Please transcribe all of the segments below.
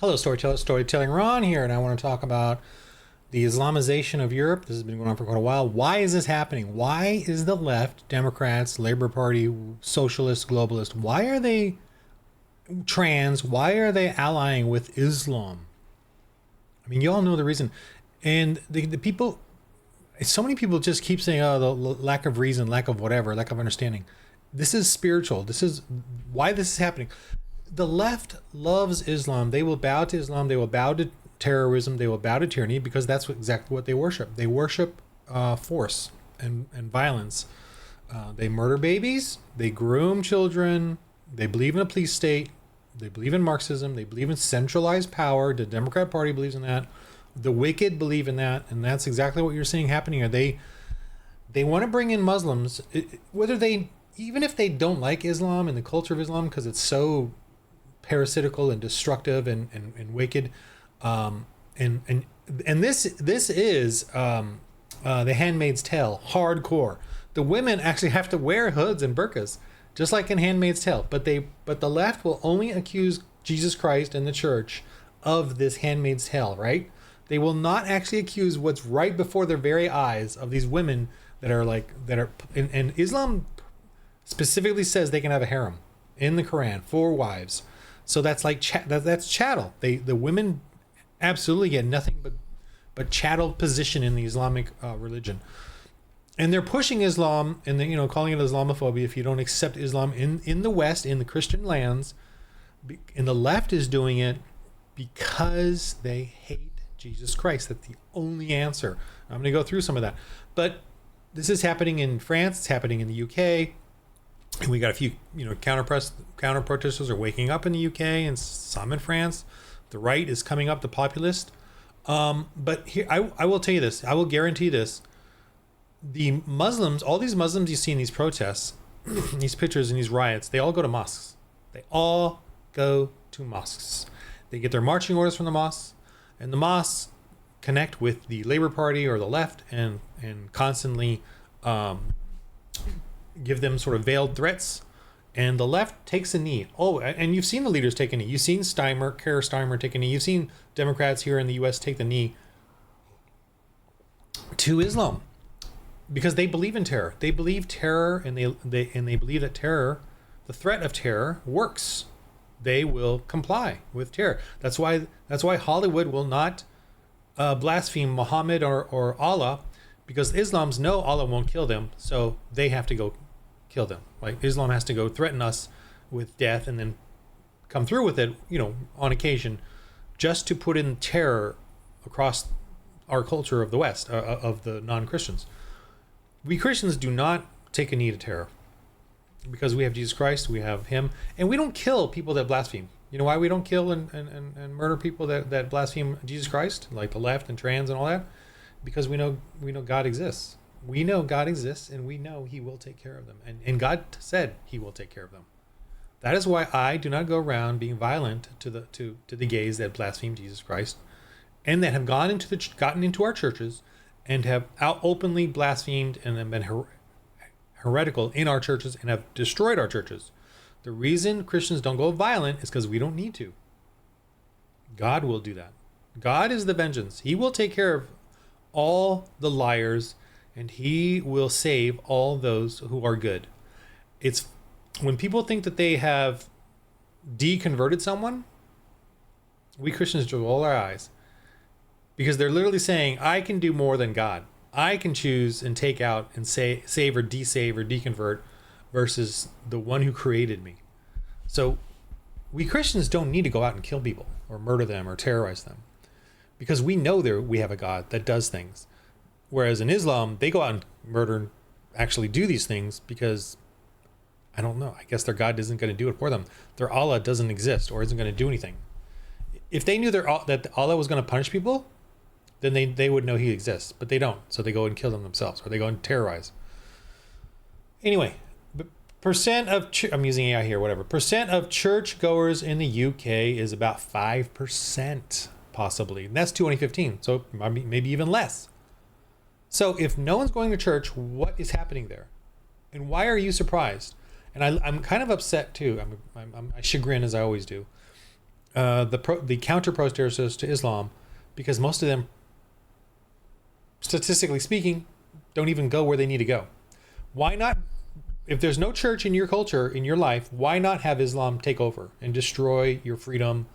Hello, Storytelling Ron here, and I want to talk about the Islamization of Europe. This has been going on for quite a while. Why is this happening? Why is the left, Democrats, Labor Party, socialist, globalist, why are they trans? Why are they allying with Islam? I mean, you all know the reason. And the people, so many people just keep saying, oh, the lack of reason, lack of whatever, lack of understanding. This is spiritual. This is why this is happening. The left loves Islam. They will bow to Islam. They will bow to terrorism. They will bow to tyranny because that's exactly what they worship. They worship force and violence. They murder babies. They groom children. They believe in a police state. They believe in Marxism. They believe in centralized power. The Democrat Party believes in that. The wicked believe in that, and that's exactly what you're seeing happening here. They want to bring in Muslims, whether they even if they don't like Islam and the culture of Islam because it's so parasitical and destructive and wicked, and this is The Handmaid's Tale hardcore. The women actually have to wear hoods and burqas, just like in Handmaid's Tale. But the left will only accuse Jesus Christ and the church of this Handmaid's Tale, right? They will not actually accuse what's right before their very eyes of these women and Islam specifically says they can have a harem in the Quran, 4 wives. So that's like that's chattel. The women absolutely get nothing but chattel position in the Islamic religion, and they're pushing Islam and calling it Islamophobia if you don't accept Islam in the West, in the Christian lands, and the left is doing it because they hate Jesus Christ. That's the only answer. I'm going to go through some of that, but this is happening in France. It's happening in the UK. And we got a few, counter protesters are waking up in the UK and some in France. The right is coming up, the populist. But here, I will tell you this. I will guarantee this. The Muslims, all these Muslims you see in these protests, these pictures and these riots, they all go to mosques. They all go to mosques. They get their marching orders from the mosques, and the mosques connect with the Labor Party or the left and constantly give them sort of veiled threats, and the left takes a knee. Oh, and you've seen the leaders take a knee. You've seen Keir Starmer take a knee. You've seen Democrats here in the U.S. take the knee to Islam because they believe in terror. They believe terror, and they believe that terror, the threat of terror, works. They will comply with terror. That's why Hollywood will not blaspheme Muhammad or Allah, because Islams know Allah won't kill them, so they have to go kill them. Like Islam has to go threaten us with death and then come through with it, on occasion, just to put in terror across our culture of the West, of the non-Christians. We Christians do not take a knee to terror because we have Jesus Christ, we have Him, and we don't kill people that blaspheme. You know why we don't kill and murder people that blaspheme Jesus Christ, like the left and trans and all that? Because we know God exists. We know God exists, and we know He will take care of them. And God said He will take care of them. That is why I do not go around being violent to the gays that blaspheme Jesus Christ, and that have gotten into our churches and have openly blasphemed and have been heretical in our churches and have destroyed our churches. The reason Christians don't go violent is because we don't need to. God will do that. God is the vengeance. He will take care of all the liars, and He will save all those who are good. It's when people think that they have deconverted someone, we Christians just roll our eyes, because they're literally saying, I can do more than God. I can choose and take out and save or desave or deconvert versus the one who created me. So we Christians don't need to go out and kill people or murder them or terrorize them, because we know we have a God that does things. Whereas in Islam, they go out and murder and actually do these things because, I don't know, I guess their God isn't going to do it for them. Their Allah doesn't exist or isn't going to do anything. If they knew that Allah was going to punish people, then they would know He exists, but they don't. So they go and kill them themselves, or they go and terrorize. Anyway, I'm using AI here, whatever. Percent of churchgoers in the UK is about 5%, possibly. And that's 2015, so maybe even less. So if no one's going to church, what is happening there? And why are you surprised? And I'm kind of upset too. I chagrin, as I always do. the counter protesters to Islam, because most of them, statistically speaking, don't even go where they need to go. Why not? If there's no church in your culture, in your life, why not have Islam take over and destroy your freedom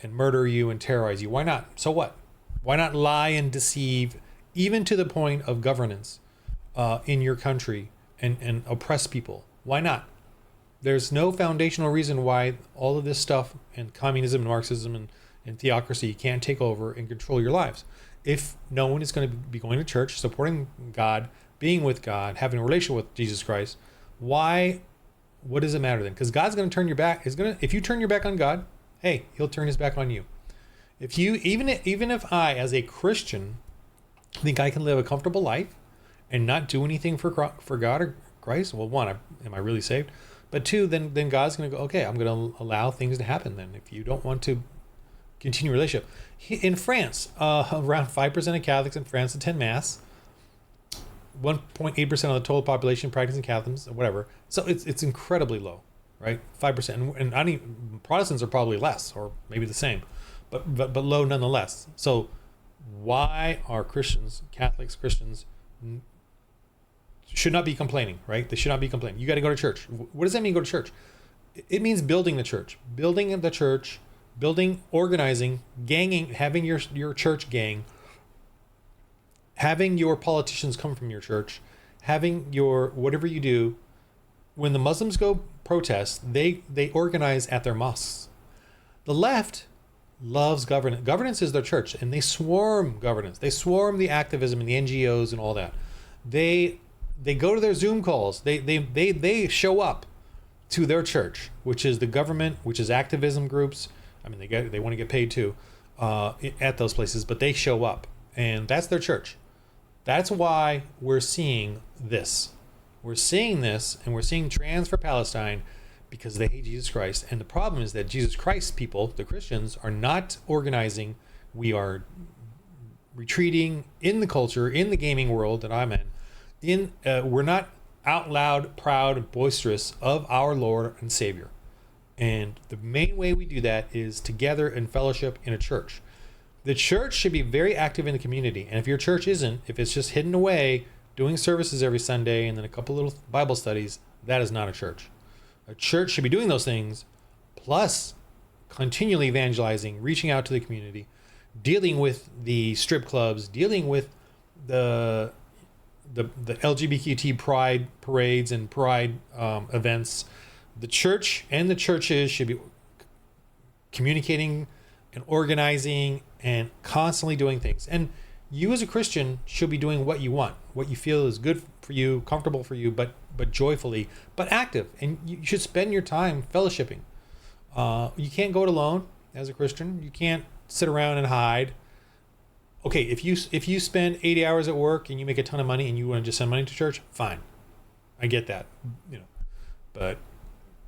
and murder you and terrorize you? Why not? So what? Why not lie and deceive, even to the point of governance in your country, and oppress people? Why not? There's no foundational reason why all of this stuff and communism and Marxism and theocracy can't take over and control your lives. If no one is going to be going to church, supporting God, being with God, having a relationship with Jesus Christ, why? What does it matter then? Because God's going to turn your back. If you turn your back on God, hey, He'll turn His back on you. If you, even if I, as a Christian, think I can live a comfortable life and not do anything for God or Christ, well, one, am I really saved? But two, then God's going to go, okay, I'm going to allow things to happen then. If you don't want to continue a relationship. In France, around 5% of Catholics in France attend Mass. 1.8% of the total population practicing Catholics, whatever. So it's incredibly low, right? 5%, and I mean, Protestants are probably less, or maybe the same, but low nonetheless. So why are Christians, Catholics, Christians, should not be complaining, right? They should not be complaining. You got to go to church. What does that mean, go to church? It means building the church, organizing, ganging, having your church gang, having your politicians come from your church, having your whatever you do. When the Muslims go protest, they organize at their mosques. The left loves governance. Governance is their church, and they swarm governance. They swarm the activism and the NGOs and all that. They go to their Zoom calls. They show up to their church, which is the government, which is activism groups. I mean, they want to get paid too at those places, but they show up, and that's their church. That's why we're seeing this. We're seeing this, and we're seeing Trans for Palestine, because they hate Jesus Christ. And the problem is that Jesus Christ people, the Christians, are not organizing. We are retreating in the culture, in the gaming world that I'm in. We're not out loud, proud, boisterous of our Lord and Savior. And the main way we do that is together in fellowship in a church. The church should be very active in the community. And if your church isn't, if it's just hidden away, doing services every Sunday and then a couple little Bible studies, that is not a church. A church should be doing those things, plus continually evangelizing, reaching out to the community, dealing with the strip clubs, dealing with the LGBTQ pride parades and pride events. The church and the churches should be communicating and organizing and constantly doing things. And you as a Christian should be doing what you want, what you feel is good for you, comfortable for you, but joyfully, but active. And you should spend your time fellowshipping. You can't go it alone as a Christian. You can't sit around and hide. Okay, if you spend 80 hours at work and you make a ton of money and you want to just send money to church, fine. I get that, but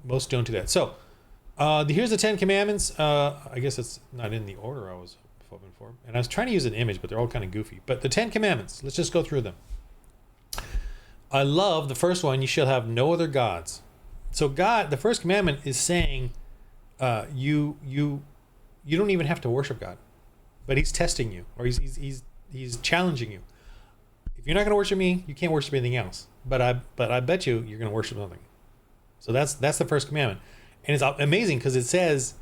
most don't do that. So here's the 10 Commandments. I guess it's not in the order I was hoping for. And I was trying to use an image, but they're all kind of goofy. But the 10 Commandments, let's just go through them. I love the first one, you shall have no other gods. So God, the first commandment is saying you don't even have to worship God. But he's testing you, or he's challenging you. If you're not going to worship me, you can't worship anything else. But I bet you're going to worship something. So that's the first commandment. And it's amazing because it says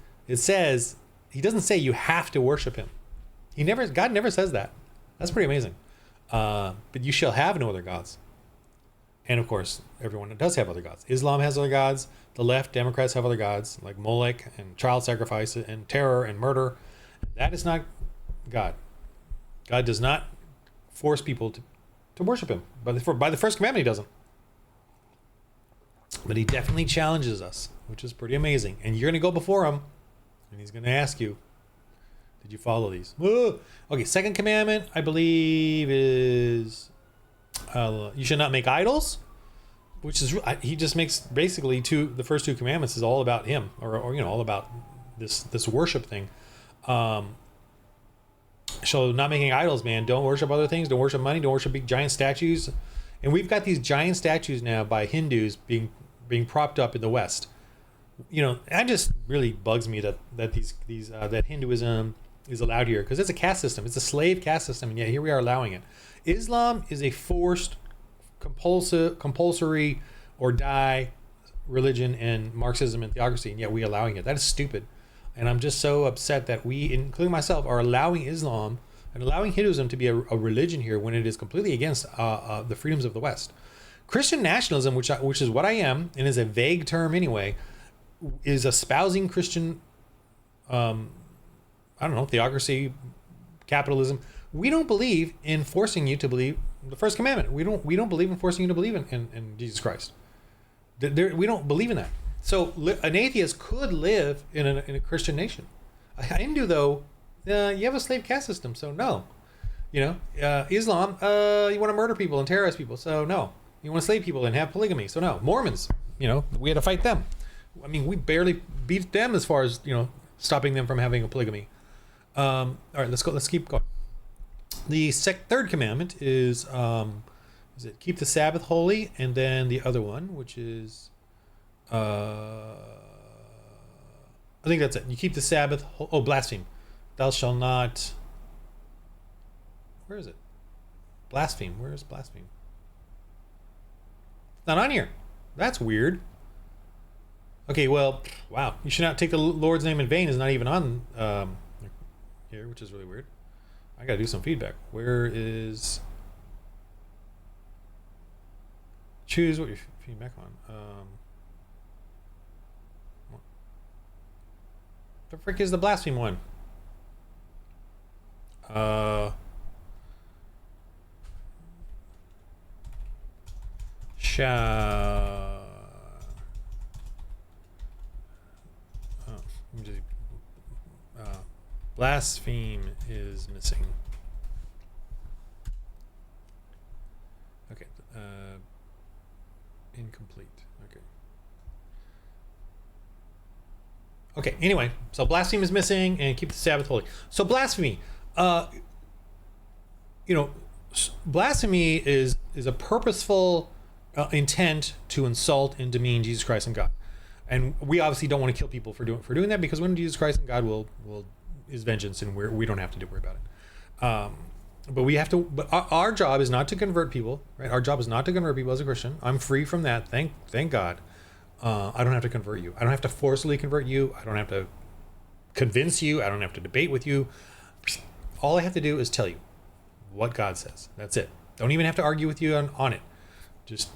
he doesn't say you have to worship him. God never says that. That's pretty amazing. But you shall have no other gods. And of course, everyone does have other gods. Islam has other gods. The left, Democrats have other gods like Molech and child sacrifice and terror and murder. That is not God. God does not force people to worship him. By the first commandment, he doesn't. But he definitely challenges us, which is pretty amazing. And you're going to go before him, and he's going to ask you, did you follow these? Whoa. Okay, second commandment, I believe, is you should not make idols, which is, he just makes basically the first two commandments is all about him, or all about this worship thing. So not making idols, man. Don't worship other things. Don't worship money. Don't worship big giant statues. And we've got these giant statues now by Hindus being propped up in the West. that just really bugs me that that Hinduism is allowed here, because it's a caste system. It's a slave caste system, and yet here we are allowing it. Islam is a forced, compulsory, or die religion, and Marxism and theocracy, and yet we allowing it. That is stupid, and I'm just so upset that we, including myself, are allowing Islam and allowing Hinduism to be a religion here when it is completely against the freedoms of the West. Christian nationalism, which is what I am, and is a vague term anyway, is espousing Christian, theocracy, capitalism. We don't believe in forcing you to believe the first commandment. We don't believe in forcing you to believe in Jesus Christ. We don't believe in that. So an atheist could live in a Christian nation. A Hindu, though, you have a slave caste system, so no. Islam, you want to murder people and terrorize people, so no. You want to slave people and have polygamy, so no. Mormons, we had to fight them. I mean, we barely beat them as far as stopping them from having a polygamy. All right, let's go. Let's keep going. The third commandment is it keep the Sabbath holy, and then the other one, which is I think that's it. You keep the Sabbath. Blaspheme. Thou shalt not. Where is it? Blaspheme. Where is blaspheme? Not on here. That's weird. Okay, well, wow. You should not take the Lord's name in vain is not even on here, which is really weird. I gotta do some feedback. Where is... Choose what you're feedback on. The frick is the blaspheme one? Blaspheme is missing. Okay. Incomplete. Okay. Okay. Anyway, so blaspheme is missing, and keep the Sabbath holy. So blasphemy, blasphemy is a purposeful intent to insult and demean Jesus Christ and God. And we obviously don't want to kill people for doing that, because when Jesus Christ and God will is vengeance, and we don't have to worry about it. But we have to. But our job is not to convert people, right? Our job is not to convert people as a Christian. I'm free from that. Thank God. I don't have to convert you. I don't have to forcibly convert you. I don't have to convince you. I don't have to debate with you. All I have to do is tell you what God says. That's it. Don't even have to argue with you on it. Just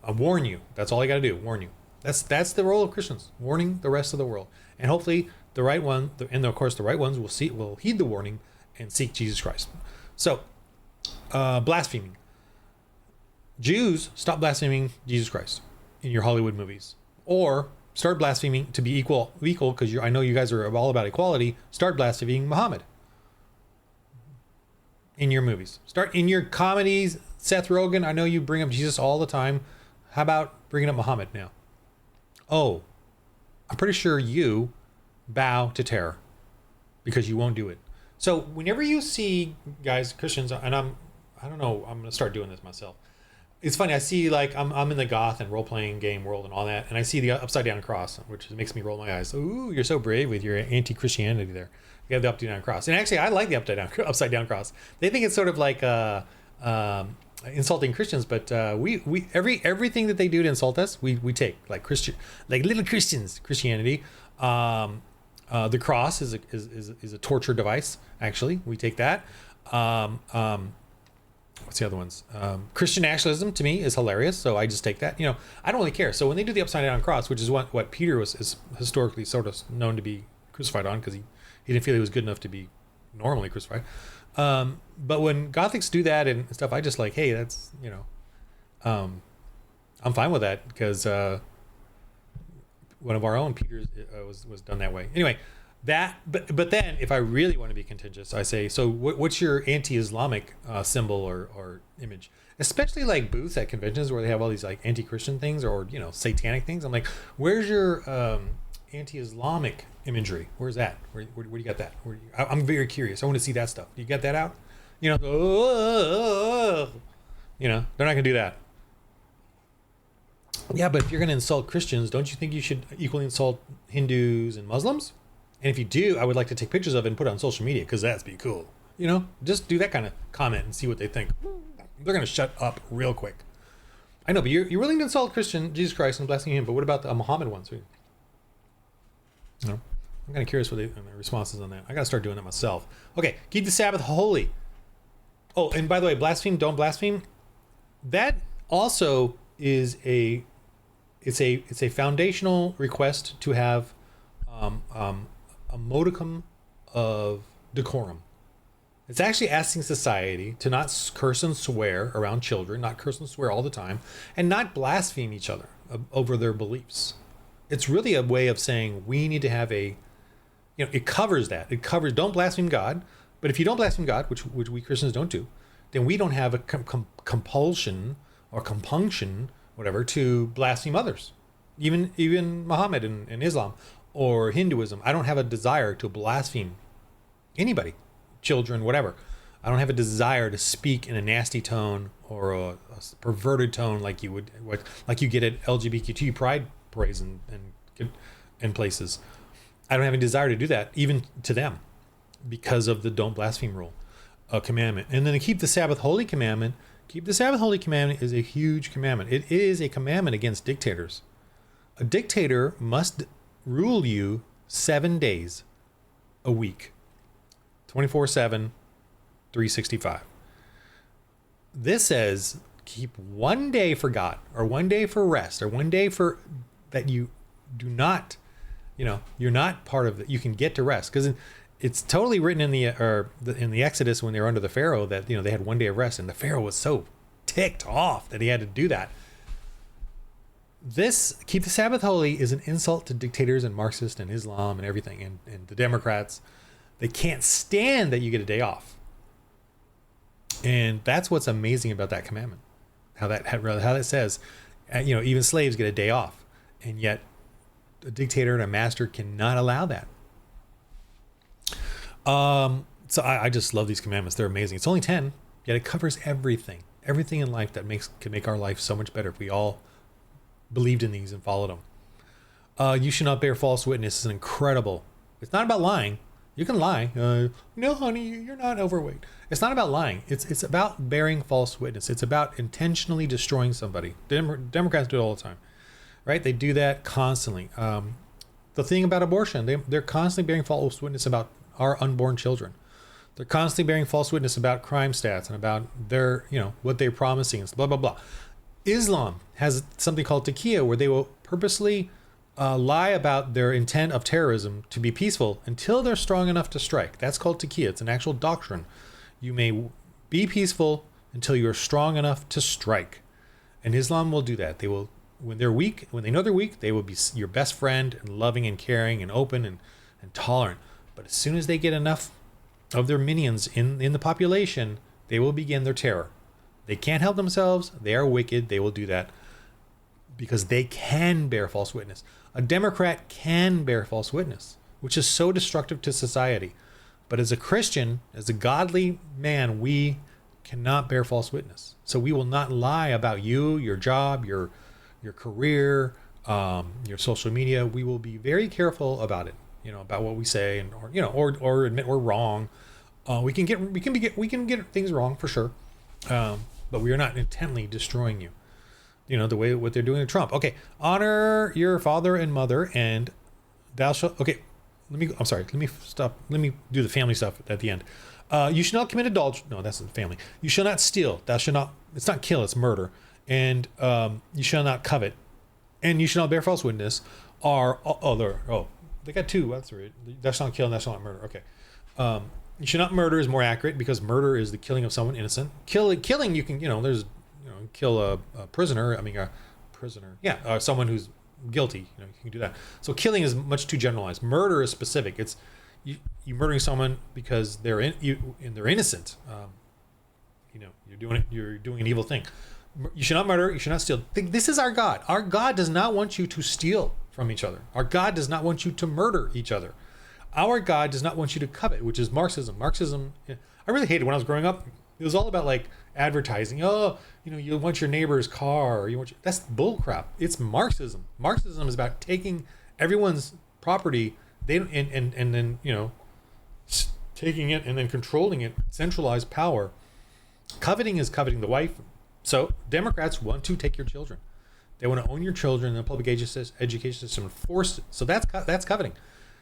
warn you. That's all I got to do. Warn you. That's the role of Christians, warning the rest of the world, and hopefully the right one, and of course the right ones will heed the warning and seek Jesus Christ. So, blaspheming. Jews, stop blaspheming Jesus Christ in your Hollywood movies, or start blaspheming to be equal, because I know you guys are all about equality. Start blaspheming Muhammad in your movies. Start in your comedies. Seth Rogen, I know you bring up Jesus all the time. How about bringing up Muhammad now? Oh, I'm pretty sure you bow to terror because you won't do it. So whenever you see guys, Christians, and I don't know, I'm going to start doing this myself. It's funny. I see, like, I'm in the goth and role-playing game world and all that, and I see the upside down cross, which makes me roll my eyes. Ooh, you're so brave with your anti-Christianity there. You have the upside down cross. And actually, I like the upside down cross. They think it's sort of like insulting Christians, but we everything that they do to insult us, we take, like little Christians, Christianity. The cross is a torture device. Actually, we take that. What's the other ones? Christian nationalism to me is hilarious, so I just take that. I don't really care. So when they do the upside down cross, which is what Peter is historically sort of known to be crucified on, because he didn't feel he was good enough to be normally crucified. But when Gothics do that and stuff, I just like, hey, that's I'm fine with that, because one of our own, Peter, was done that way. Anyway, but then if I really want to be contentious, I say, so what's your anti-Islamic symbol or image? Especially like booths at conventions where they have all these like anti-Christian things or satanic things. I'm like, where's your anti-Islamic imagery? Where's that? Where do you got that? I'm very curious. I want to see that stuff. Do you get that out? They're not gonna do that. Yeah, but if you're going to insult Christians, don't you think you should equally insult Hindus and Muslims? And if you do, I would like to take pictures of it and put it on social media because that'd be cool. You know, just do that kind of comment and see what they think. They're going to shut up real quick. I know, but you're willing to insult Christian, Jesus Christ, and blaspheme him. But what about the Muhammad ones? You know, I'm kind of curious what their responses on that. I got to start doing that myself. Okay, keep the Sabbath holy. Oh, and by the way, blaspheme, don't blaspheme. That also is it's a foundational request to have a modicum of decorum. It's actually asking society to not curse and swear around children, not curse and swear all the time, and not blaspheme each other over their beliefs. It's really a way of saying we need to have it covers that. It covers, don't blaspheme God, but if you don't blaspheme God, which we Christians don't do, then we don't have a compulsion or compunction, whatever, to blaspheme others. Even Muhammad and Islam or Hinduism, I don't have a desire to blaspheme anybody. Children, whatever. I don't have a desire to speak in a nasty tone or a perverted tone like you get at LGBTQ pride parades and places. I don't have any desire to do that, even to them, because of the don't blaspheme rule, commandment. And then to keep the Sabbath holy commandment. Keep the Sabbath holy commandment is a huge commandment. It is a commandment against dictators. A dictator must rule you 7 days a week. 24/7, 365. This says keep 1 day for God, or 1 day for rest, or 1 day for that you do not, you're not part of it. You can get to rest because it's totally written in the Exodus when they were under the Pharaoh that they had 1 day of rest, and the Pharaoh was so ticked off that he had to do that. This keep the Sabbath holy is an insult to dictators and Marxists and Islam and everything, and the Democrats. They can't stand that you get a day off. And that's what's amazing about that commandment. How that says, even slaves get a day off. And yet a dictator and a master cannot allow that. So I just love these commandments. They're amazing. It's only 10, yet it covers everything. Everything in life that can make our life so much better if we all believed in these and followed them. You should not bear false witness is incredible. It's not about lying. You can lie. No, honey, you're not overweight. It's not about lying. It's about bearing false witness. It's about intentionally destroying somebody. Democrats do it all the time, right? They do that constantly. The thing about abortion, they're constantly bearing false witness about our unborn children. They're constantly bearing false witness about crime stats and about their, what they're promising and blah, blah, blah. Islam has something called taqiyya, where they will purposely lie about their intent of terrorism to be peaceful until they're strong enough to strike. That's called taqiyya. It's an actual doctrine. You may be peaceful until you're strong enough to strike. And Islam will do that. They will, when they're weak, when they know they're weak, they will be your best friend and loving and caring and open and tolerant. But as soon as they get enough of their minions in the population, they will begin their terror. They can't help themselves. They are wicked. They will do that because they can bear false witness. A Democrat can bear false witness, which is so destructive to society. But as a Christian, as a godly man, we cannot bear false witness. So we will not lie about you, your job, your career, your social media. We will be very careful about it, about what we say, and or admit we're wrong. We can get things wrong for sure, but we are not intently destroying you. The way what they're doing to Trump. Okay, honor your father and mother, and thou shalt. Okay, let me stop. Let me do the family stuff at the end. You shall not commit adultery. No, that's the family. You shall not steal. Thou shalt not. It's not kill. It's murder. And you shall not covet. And you shall not bear false witness. They got two. That's right. Thou shalt not kill and thou shalt not murder. Okay. You should not murder is more accurate because murder is the killing of someone innocent. Killing, you can, there's, kill a prisoner. Someone who's guilty. You can do that. So killing is much too generalized. Murder is specific. It's you murdering someone because they're innocent. You're doing an evil thing. You should not murder. You should not steal. This is our God. Our God does not want you to steal from each other. Our God does not want you to murder each other. Our God does not want you to covet, which is Marxism. I really hated when I was growing up. It was all about like advertising. Oh, you want your neighbor's car, or that's bullcrap. It's Marxism. Marxism is about taking everyone's property, and then taking it and then controlling it, centralized power. Coveting is coveting the wife. So Democrats want to take your children. They want to own your children in the public education system and force it. So that's coveting,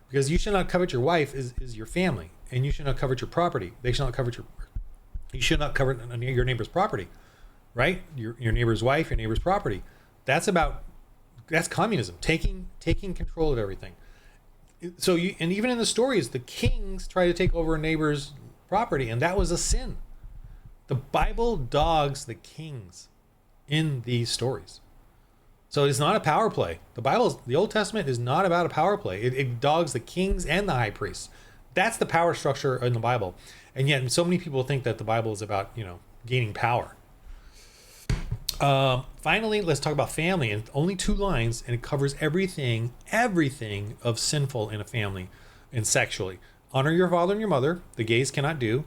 because you should not covet your wife is your family, and you should not covet your property. They should not covet you should not covet your neighbor's property, right? Your neighbor's wife, your neighbor's property. That's communism, taking control of everything. So and even in the stories, the kings try to take over a neighbor's property, and that was a sin. The Bible dogs the kings in these stories. So it's not a power play. The Old Testament is not about a power play. It dogs the kings and the high priests. That's the power structure in the Bible. And yet so many people think that the Bible is about, gaining power. Finally, let's talk about family, and only 2 lines, and it covers everything of sinful in a family and sexually. Honor your father and your mother. The gays cannot do.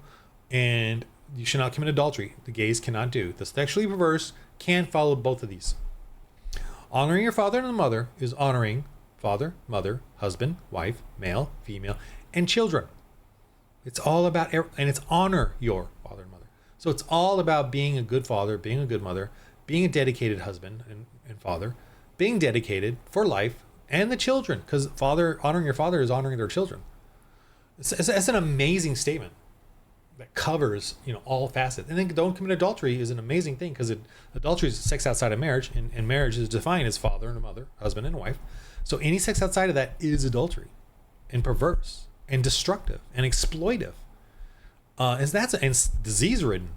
And you should not commit adultery. The gays cannot do. The sexually perverse can follow both of these. Honoring your father and mother is honoring father, mother, husband, wife, male, female, and children. It's all about, and it's honor your father and mother. So it's all about being a good father, being a good mother, being a dedicated husband and father, being dedicated for life and the children, because honoring your father is honoring their children. It's an amazing statement that covers all facets. And then don't commit adultery is an amazing thing, because adultery is sex outside of marriage, and marriage is defined as father and a mother, husband and wife. So any sex outside of that is adultery, and perverse and destructive and exploitive. And disease ridden.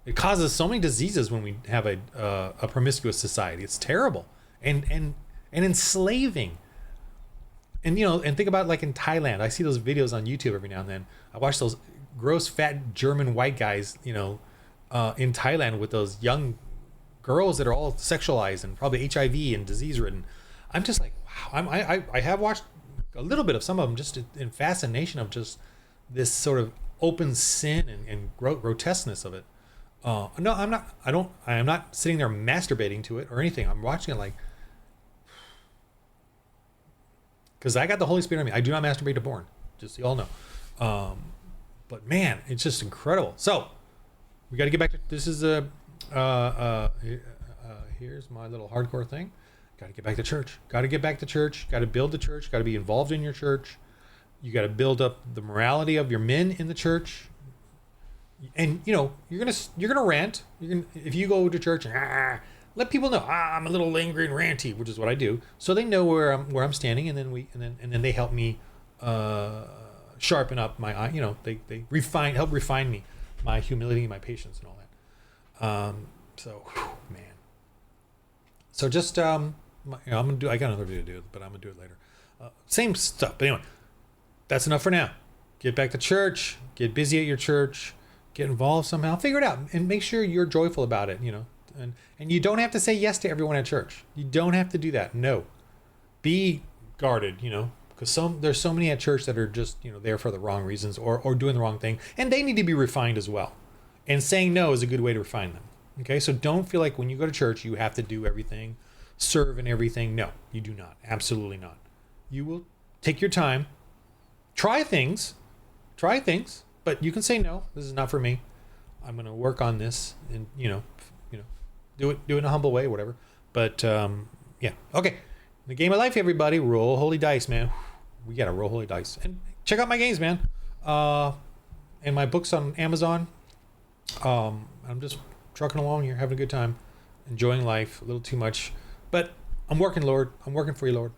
It causes so many diseases when we have a promiscuous society. It's terrible and enslaving. And and think about like in Thailand. I see those videos on YouTube every now and then. I watch those gross fat German white guys, in Thailand with those young girls that are all sexualized and probably HIV and disease ridden. I'm just like, wow. I have watched a little bit of some of them just in fascination of just this sort of open sin and grotesqueness of it. No, I'm not. I am not sitting there masturbating to it or anything. I'm watching it like, because I got the Holy Spirit on me. I do not masturbate to porn. Just so you all know. But man, it's just incredible. So we got to get back to this. Is here's my little hardcore thing. Got to get back to church. Got to get back to church. Got to build the church. Got to be involved in your church. You got to build up the morality of your men in the church. And you're gonna rant. If you go to church and let people know I'm a little angry and ranty, which is what I do, so they know where I'm standing, and then they help me sharpen up my eye. They help refine me, my humility, my patience, and all that. So man. So just I'm gonna do. I got another video to do, but I'm gonna do it later. Same stuff, but anyway, that's enough for now. Get back to church. Get busy at your church. Get involved somehow. Figure it out and make sure you're joyful about it. And you don't have to say yes to everyone at church. You don't have to do that. No, be guarded. Because there's so many at church that are just there for the wrong reasons or doing the wrong thing, and they need to be refined as well. And saying no is a good way to refine them. Okay, so don't feel like when you go to church you have to do everything, serve in everything. No, you do not. Absolutely not. You will take your time, try things, but you can say no. This is not for me. I'm going to work on this, and do it in a humble way, whatever. But yeah, okay. The game of life, everybody. Roll holy dice, man. We gotta roll holy dice, and check out my games, man. And my books on Amazon. I'm just trucking along here, having a good time, enjoying life. A little too much, but I'm working, Lord. I'm working for you, Lord.